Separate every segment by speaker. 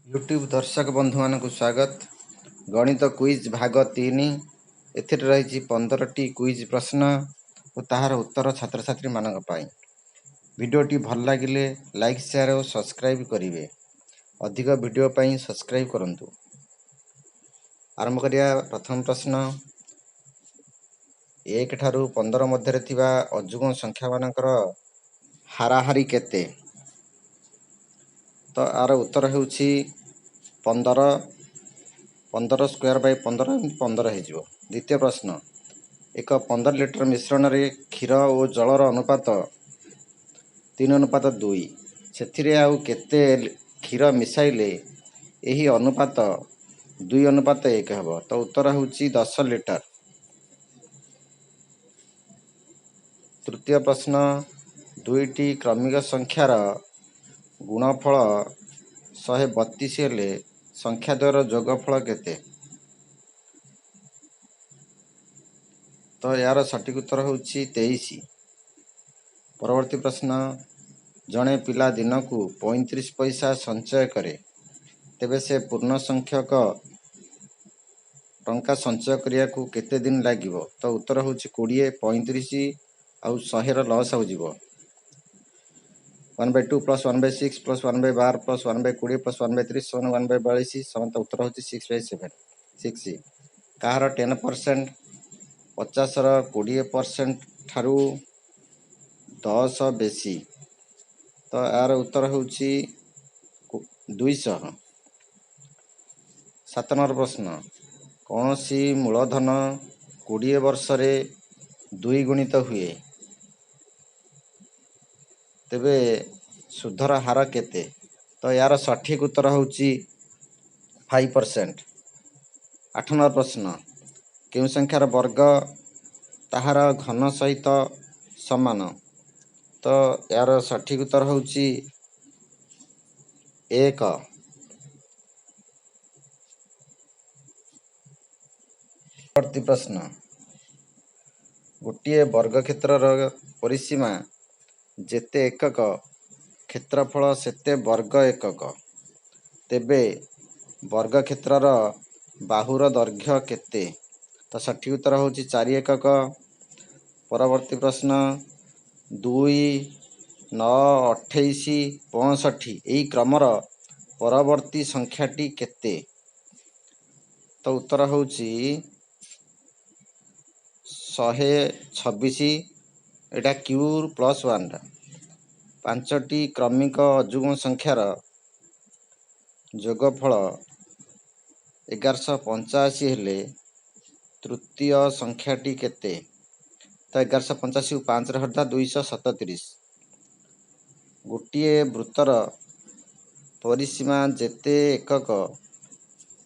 Speaker 1: YouTube दर्शक बंधु मानक स्वागत। गणित क्विज भाग 3 एथिरे रही 15टी क्विज प्रश्न और ताहार उत्तर छात्र छात्री मानक पाई। वीडियोटी भल लगिले लाइक शेयर और सब्सक्राइब करेंगे। अधिक वीडियो पाई सब्सक्राइब करंतु। आरंभ करिया। प्रथम प्रश्न 1 ठारू 15 मध्य थिबा अजुग्म संख्या मानकर हाराहारी केते? तो आर उत्तर हेउछि 15 15 स्क्वायर बाय 15 15 हो। द्वितीय प्रश्न एक 15 लिटर मिश्रण रे क्षीर और जलर अनुपात 3:2 से आउ केते क्षीर मिसाइले यही अनुपात 2:1 हेबो? तो उत्तर हेउछि 10 लिटर। तृतीय प्रश्न दुईटी क्रमिक संख्यार गुणफल 132 हेले संख्या द्वयर जोगफल केते? तो यार सठिक उत्तर होउछि 23। परवर्ती प्रश्न जड़े पिला दिन को 35 पैसा संचय करे तेबे से पूर्ण संख्यक टंका संचय करिया को केते दिन लागिवो? तो उत्तर होउछि 20 35 आउ 100 लॉस हो जिवो। 1/2 + 1/6 + 1/12 + 1/20 + 1/30 = 1/42 समत उत्तर होउछि 6/7। 6 कहार 10% 50 20% ठारू 10 बेसी? तो यार उत्तर होउछि 200। 7 नंबर प्रश्न कौन सी मूलधन 20 वर्ष रे 2 गुणित हुए तेबे सुधर हार केते? तो यार सठिक उत्तर होउछि 5%। 8 नंबर प्रश्न केउ संख्यार वर्ग ताहार घन सहित समान? तो यार सठिक उत्तर होउछि 1। प्रति प्रश्न गोटे वर्ग क्षेत्रर परिसीमा जेते एकक क्षेत्रफल सेते वर्ग एकक तेबे वर्ग क्षेत्रर बाहुर दैर्घ्य केते? तो सठिक उत्तर होउछि 4 एकक। परवर्ती प्रश्न 2 9 28 65 एई क्रमर परवर्ती संख्याटी केते? तो उत्तर होउछि 126 एटा क्यू प्लस 1। 5टी क्रमिक अजुग्म संख्यार जोगफल 1185 हेले तृतीय संख्याटी केते? तो 1185 को 5 रे हटा 237। गोटे वृत्तर परिसीमा जेते एकक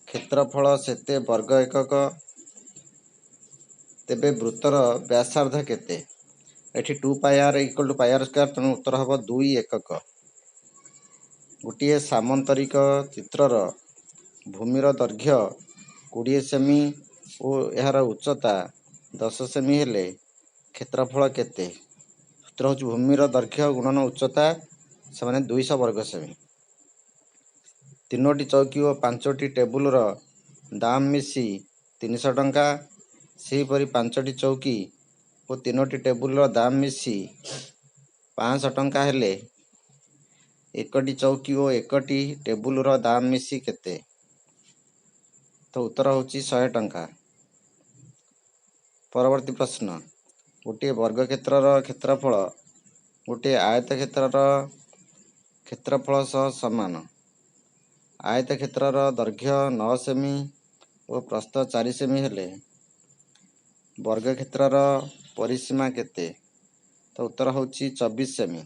Speaker 1: क्षेत्रफल सेते वर्ग एकक तेबे वृत्तर व्यासार्ध केते? एठी 2 पाई r = पाई r स्क्वायर तेणु उत्तर हबो 2 एकक। गोटे सामंतरिक चित्रर भूमिर दैर्घ्य 20 सेमी और यार उच्चता 10 सेमी हेले क्षेत्रफल केते? सूत्र होउछि भूमिर दैर्घ्य गुणन उच्चता समान 200 वर्ग सेमी। 3टी चौकी और 5टी टेबुलर दाम मिसी 300 टंका। सेहीपरि 5टी चौकी और 3टी टेबुलर दाम मिसी 500 टंका हेले 1टी चौकी और 1टी टेबुलर दाम मिसी केते? तो उत्तर होउछि 100 टंका। परवर्ती प्रश्न गोटे वर्ग क्षेत्रर क्षेत्रफल गोटे आयत क्षेत्रर क्षेत्रफल सह समान। आयत क्षेत्रर दैर्घ्य 9 सेमी और प्रस्थ 4 सेमी हेले वर्ग क्षेत्रर परिसीमा केते? तो उत्तर होउछि 24 सेमी।